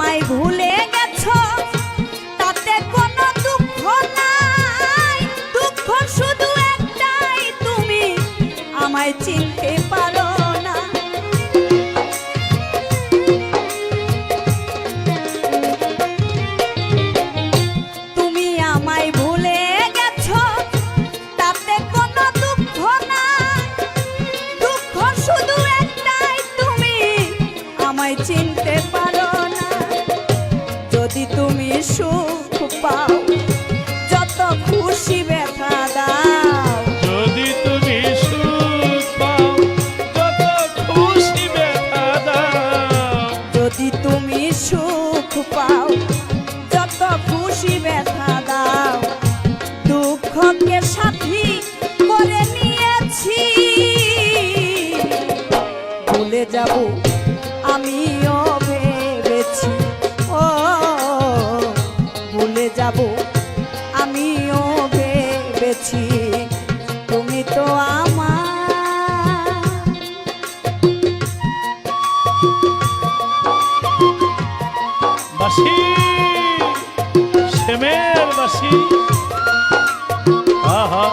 আমায় ভুলে গেছো তাতে কোনো দুঃখ নাই, দুঃখ শুধু একটাই তুমি আমায় চিনতে পারো না। তুমি আমায় ভুলে গেছো তাতে কোনো দুঃখ নাই, দুঃখ শুধু একটাই তুমি আমায় চিনতে পারো না। যদি তুমি সুখ পাও যত খুশি ব্যথা দাও, যদি তুমি সুখ পাও যত খুশি ব্যথা দাও, যদি তুমি সুখ পাও যত খুশি ব্যথা দাও, দুঃখকে সাথী করে নিয়েছি, ভুলে যাব আমিও ভেবেছি, ও ভুলে যাব আমিও ভেবেছি, তুমি তো আমার। বাসি শ্যামের বাসি, আহা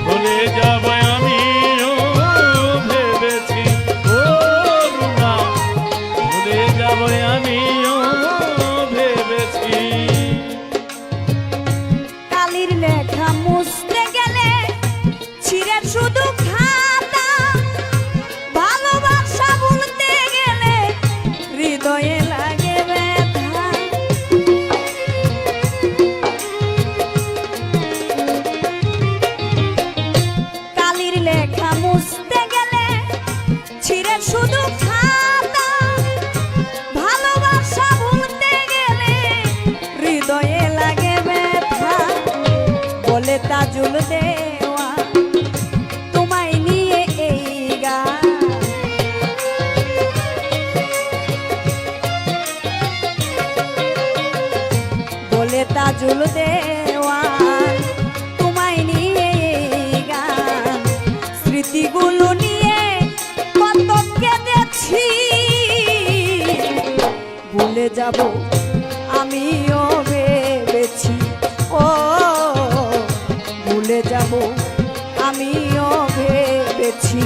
ভুলে যাব আমিও ভেবেছি, ও রুনা ভুলে যাব আমিও ভেবেছি। কালির লেখা মুছতে গেলে ছিঁড়ে শুধু খাতা, ভালোবাসা ভুলতে গেলে হৃদয়ে লাগে ব্যথা। কালির লেখা মুছতে গেলে ছিঁড়ে শুধু খাতা, ভালোবাসা ভুলতে গেলে হৃদয়ে লাগে ব্যথা। বলে তাজুল দেওয়া তোমায় নিয়ে এই গান, বলে তাজুল দেওয়া তোমায় নিয়ে এই গান, স্মৃতিগুলো নিয়ে কত কেঁদেছি, ভুলে যাব আমিও ভেবেছি, ও ভুলে যাব আমিও ভেবেছি।